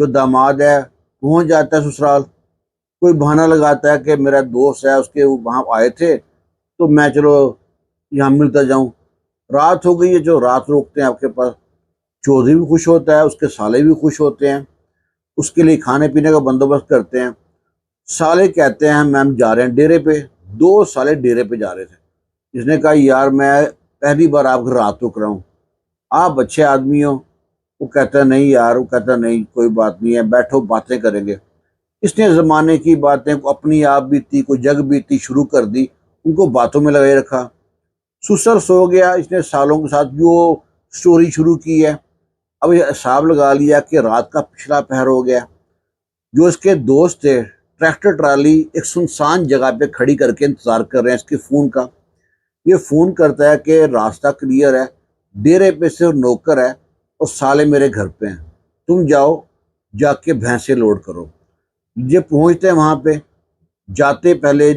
جو داماد ہے پہنچ جاتا ہے سسرال، کوئی بہانہ لگاتا ہے کہ میرا دوست ہے اس کے وہاں آئے تھے تو میں چلو یہاں ملتا جاؤں، رات ہو گئی ہے، جو رات روکتے ہیں آپ کے پاس، چودھری بھی خوش ہوتا ہے، اس کے سالے بھی خوش ہوتے ہیں، اس کے لیے کھانے پینے کا بندوبست کرتے ہیں۔ سالے کہتے ہیں ہم جا رہے ہیں ڈیرے پہ، دو سالے ڈیرے پہ جا رہے تھے، جس نے کہا یار میں پہلی بار آپ گھر رات رک رہا ہوں، آپ اچھے آدمی ہو۔ وہ کہتا ہے نہیں یار، وہ کہتا ہے نہیں کوئی بات نہیں ہے، بیٹھو باتیں کریں گے۔ اس نے زمانے کی باتیں اپنی آپ بیتی کوئی جگ بیتی شروع کر دی، ان کو باتوں میں لگائے رکھا۔ سسر سو گیا، اس نے سالوں کے ساتھ جو سٹوری شروع کی ہے، اب یہ حساب لگا لیا کہ رات کا پچھلا پہر ہو گیا۔ جو اس کے دوست تھے ٹریکٹر ٹرالی ایک سنسان جگہ پہ کھڑی کر کے انتظار کر رہے ہیں اس کے فون کا۔ یہ فون کرتا ہے کہ راستہ کلیئر ہے، ڈیرے پہ صرف نوکر ہے اور سالے میرے گھر پہ ہیں، تم جاؤ جا کے بھینسیں لوڈ کرو۔ یہ پہنچتے ہیں وہاں پہ، جاتے پہلے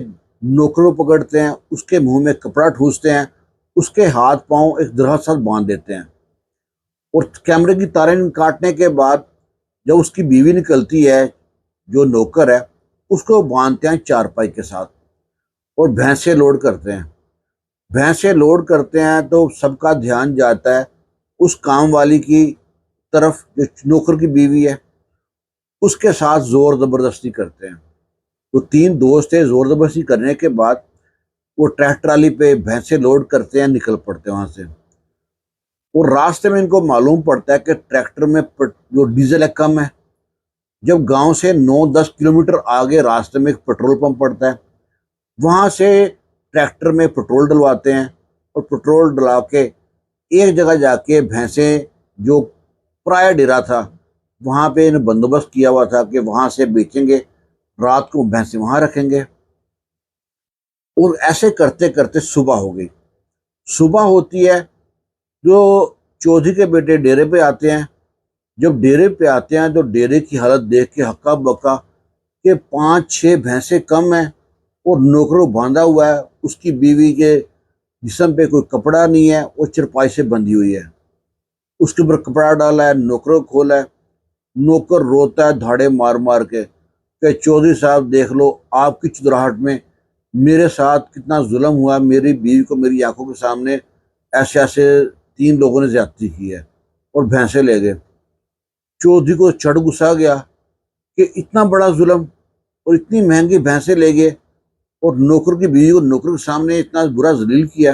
نوکروں پکڑتے ہیں، اس کے منہ میں کپڑا ٹھوستے ہیں، اس کے ہاتھ پاؤں ایک درخت ساتھ باندھ دیتے ہیں، اور کیمرے کی تاریں کاٹنے کے بعد جب اس کی بیوی نکلتی ہے جو نوکر ہے، اس کو باندھتے ہیں چارپائی کے ساتھ اور بھینسیں لوڈ کرتے ہیں۔ بھینسیں لوڈ کرتے ہیں تو سب کا دھیان جاتا ہے اس کام والی کی طرف جو نوکر کی بیوی ہے، اس کے ساتھ زور زبردستی کرتے ہیں۔ تو تین دوست تھے، زور زبردستی کرنے کے بعد وہ ٹریکٹر ٹرالی پہ بھینسیں لوڈ کرتے ہیں، نکل پڑتے ہیں وہاں سے۔ اور راستے میں ان کو معلوم پڑتا ہے کہ ٹریکٹر میں جو ڈیزل ہے کم ہے۔ جب گاؤں سے 9-10 کلومیٹر آگے راستے میں ایک پیٹرول پمپ پڑتا ہے، وہاں سے ٹریکٹر میں پیٹرول ڈلواتے ہیں، اور پیٹرول ڈلا کے ایک جگہ جا کے بھینسیں جو پرایا ڈیرا تھا وہاں پہ انہیں بندوبست کیا ہوا تھا کہ وہاں سے بیچیں گے، رات کو بھینسیں وہاں رکھیں گے۔ اور ایسے کرتے کرتے صبح ہو گئی۔ صبح ہوتی ہے، جو چودھری کے بیٹے ڈیرے پہ آتے ہیں۔ جب ڈیرے پہ آتے ہیں تو ڈیرے کی حالت دیکھ کے ہکا بکا کہ 5-6 بھینسیں کم ہیں اور نوکروں باندھا ہوا ہے، اس کی بیوی کے جسم پہ کوئی کپڑا نہیں ہے، وہ چرپائی سے بندھی ہوئی ہے، اس کے اوپر کپڑا ڈالا ہے، نوکروں کھولا ہے۔ نوکر روتا ہے دھاڑے مار مار کے کہ چودھری صاحب دیکھ لو آپ کی چدراہٹ میں میرے ساتھ کتنا ظلم ہوا، میری بیوی کو میری آنکھوں کے سامنے ایسے ایسے 3 لوگوں نے زیادتی کی ہے اور بھینسیں لے گئے۔ چودھری کو چڑھ گسا گیا کہ اتنا بڑا ظلم اور اتنی مہنگی بھینسیں لے گئے، اور نوکر کی بیوی کو نوکر کے سامنے اتنا برا ذلیل کیا۔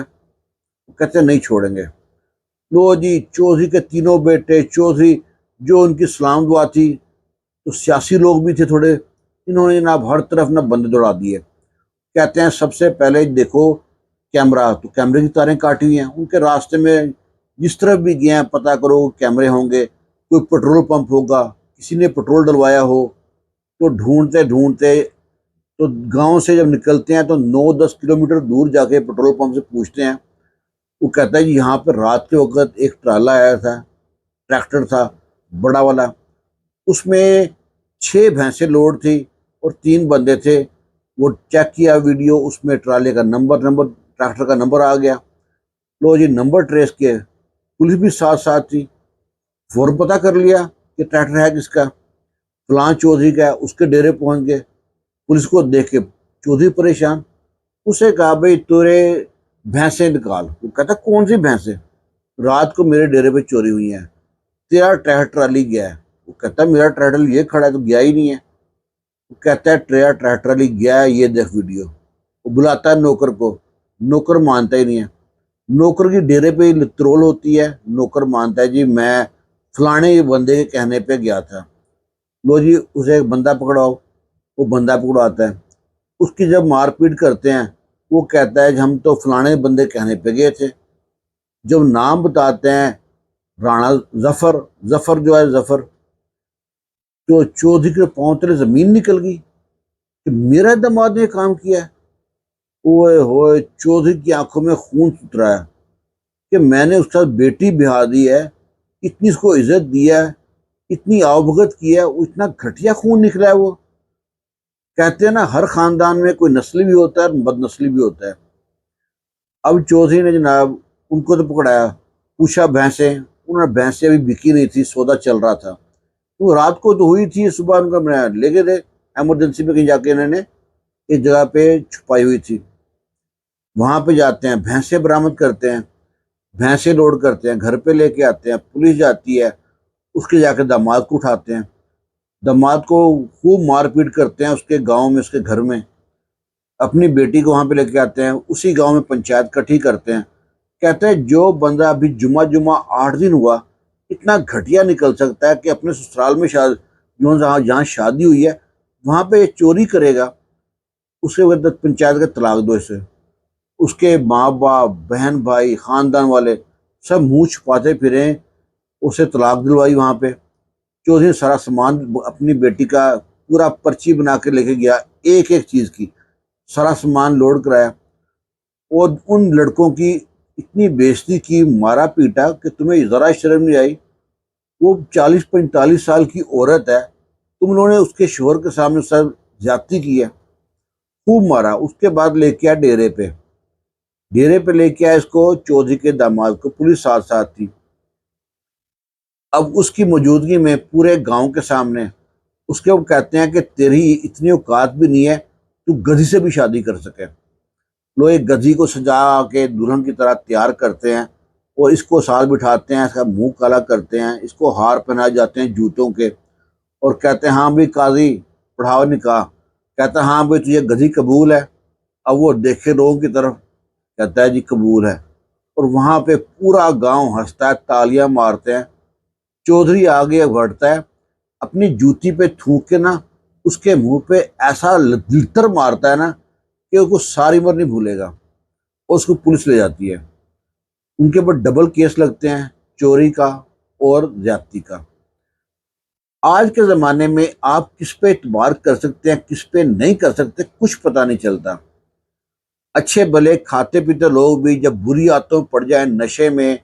وہ کہتے نہیں چھوڑیں گے۔ لو جی، چودھری کے تینوں بیٹے، چودھری جو ان کی سلام دعا تھی، تو سیاسی لوگ بھی تھے تھوڑے، انہوں نے جناب ہر طرف نہ بندے دوڑا دیے۔ کہتے ہیں سب سے پہلے دیکھو کیمرہ، تو کیمرے کی تاریں کاٹی ہوئی ہیں، ان کے راستے میں جس طرف بھی گئے ہیں پتہ کرو کیمرے ہوں گے، کوئی پیٹرول پمپ ہوگا، کسی نے پیٹرول ڈلوایا ہو۔ تو ڈھونڈتے ڈھونڈتے تو گاؤں سے جب نکلتے ہیں تو 9-10 کلومیٹر دور جا کے پیٹرول پمپ سے پوچھتے ہیں۔ وہ کہتا ہے جی یہاں پہ رات کے وقت ایک ٹرالا آیا تھا، ٹریکٹر تھا بڑا والا، اس میں 6 بھینسیں لوڈ تھی اور 3 بندے تھے۔ وہ چیک کیا ویڈیو، اس میں ٹرالے کا نمبر ٹریکٹر کا نمبر آ گیا۔ لو جی نمبر ٹریس کیے، پولیس بھی ساتھ ساتھ تھی، فوراً پتہ کر لیا کہ ٹریکٹر ہے کس کا، فلاں چودھری کا ہے۔ اس کے ڈیرے پہنچ گئے، پولیس کو دیکھ کے چودھری پریشان، اسے کہا بھائی تیرے بھینسیں نکال۔ وہ کہتا کون سی بھینسیں؟ رات کو میرے ڈیرے پہ چوری ہوئی ہیں، تیرا ٹریکٹر ٹرالی گیا ہے۔ وہ کہتا ہے میرا ٹریکٹر یہ کھڑا ہے تو گیا ہی نہیں ہے۔ وہ کہتا ہے تیرا ٹریکٹر ٹرالی گیا ہے، یہ دیکھ ویڈیو۔ وہ بلاتا ہے نوکر کو، نوکر مانتا ہی نہیں ہے۔ نوکر کی ڈیرے پہ ترول ہوتی ہے، نوکر مانتا ہے جی میں فلانے بندے کے کہنے پہ گیا تھا۔ لو جی اسے ایک بندہ پکڑاؤ، وہ بندہ پکڑاتا ہے۔ اس کی جب مار پیٹ کرتے ہیں، وہ کہتا ہے کہ ہم تو فلانے بندے کہنے پہ گئے تھے۔ جب نام بتاتے ہیں رانا ظفر جو ہے ظفر، تو چودھری کے پاؤں تلے زمین نکل گئی کہ میرا دماد نے کام کیا ہے۔ اوئے ہوئے چودھری کی آنکھوں میں خون اترایا کہ میں نے اس کا بیٹی بہا دی ہے، اتنی اس کو عزت دی ہے، اتنی آؤ بھگت کی ہے، وہ اتنا گھٹیا خون نکلا ہے۔ وہ کہتے ہیں نا ہر خاندان میں کوئی نسلی بھی ہوتا ہے اور بد نسلی بھی ہوتا ہے۔ اب چودھری نے جناب ان کو تو پکڑایا، پوچھا بھینسیں، انہوں نے بھینسیں ابھی بکی نہیں تھی، سودا چل رہا تھا۔ وہ رات کو تو ہوئی تھی، صبح ان کا میں لے گئے تھے ایمرجنسی میں، کہیں جا کے انہوں نے ایک جگہ پہ چھپائی ہوئی تھی۔ وہاں پہ جاتے ہیں، بھینسیں برآمد کرتے ہیں، بھینسیں لوڈ کرتے ہیں، گھر پہ لے کے آتے ہیں، پولیس جاتی ہے، اس کے جا کے داماد کو اٹھاتے ہیں، داماد کو خوب مار پیٹ کرتے ہیں اس کے گاؤں میں، اس کے گھر میں، اپنی بیٹی کو وہاں پہ لے کے آتے ہیں، اسی گاؤں میں پنچایت کٹھی کرتے ہیں، کہتے ہیں جو بندہ ابھی جمعہ 8 دن ہوا اتنا گھٹیا نکل سکتا ہے کہ اپنے سسرال میں جہاں شادی ہوئی ہے وہاں پہ چوری کرے گا، اس کے بعد پنچایت کا طلاق دو اسے۔ اس کے ماں باپ، بہن بھائی، خاندان والے سب منہ چھپاتے پھریں، اسے طلاق دلوائی وہاں پہ۔ چودھری سارا سامان اپنی بیٹی کا پورا پرچی بنا کے لے کے گیا، ایک ایک چیز کی سارا سامان لوڈ کرایا، اور ان لڑکوں کی اتنی بےزتی کی، مارا پیٹا کہ تمہیں ذرا شرم نہیں آئی؟ وہ 40-45 سال کی عورت ہے، تم لوگوں نے اس کے شوہر کے سامنے سر زیادتی کی ہے، خوب مارا۔ اس کے بعد لے کے آیا ڈیرے پہ لے کے آیا اس کو، چودھری کے داماد کو، پولیس ساتھ ساتھ تھی۔ اب اس کی موجودگی میں پورے گاؤں کے سامنے اس کے وہ کہتے ہیں کہ تیری اتنی اوقات بھی نہیں ہے تو گدھی سے بھی شادی کر سکے۔ لوگ ایک گدھی کو سجا کے دلہن کی طرح تیار کرتے ہیں، اور اس کو ساتھ بٹھاتے ہیں، اس کا منہ کالا کرتے ہیں، اس کو ہار پہنائے جاتے ہیں جوتوں کے، اور کہتے ہیں ہاں بھی قاضی پڑھاؤ نکاح، کہتا ہے ہاں بھائی تجھے گدھی قبول ہے؟ اب وہ دیکھے لوگوں کی طرف، کہتا ہے جی قبول ہے، اور وہاں پہ پورا گاؤں ہنستا ہے، تالیاں مارتے ہیں۔ چودھری آگے بڑھتا ہے، اپنی جوتی پہ تھوک کے نا اس کے منہ پہ ایسا لتر مارتا ہے نا کہ اس کو ساری عمر نہیں بھولے گا، اور اس کو پولیس لے جاتی ہے۔ ان کے اوپر ڈبل کیس لگتے ہیں، چوری کا اور زیادتی کا۔ آج کے زمانے میں آپ کس پہ اعتبار کر سکتے ہیں، کس پہ نہیں کر سکتے، کچھ پتہ نہیں چلتا۔ اچھے بھلے کھاتے پیتے لوگ بھی جب بری عادتوں پڑ جائیں، نشے میں،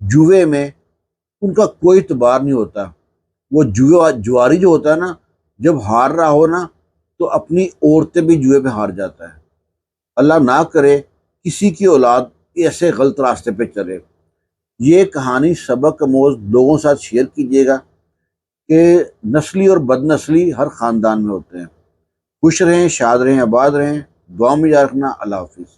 جوئے میں، ان کا کوئی اعتبار نہیں ہوتا۔ وہ جواری جو ہوتا ہے نا، جب ہار رہا ہو نا تو اپنی عورتیں بھی جوئے پہ ہار جاتا ہے۔ اللہ نہ کرے کسی کی اولاد ایسے غلط راستے پہ چلے۔ یہ کہانی سبق آموز لوگوں کے ساتھ شیئر کیجیے گا کہ نسلی اور بد نسلی ہر خاندان میں ہوتے ہیں۔ خوش رہیں، شاد رہیں، آباد رہیں، دعا میں یاد رکھنا۔ اللہ حافظ۔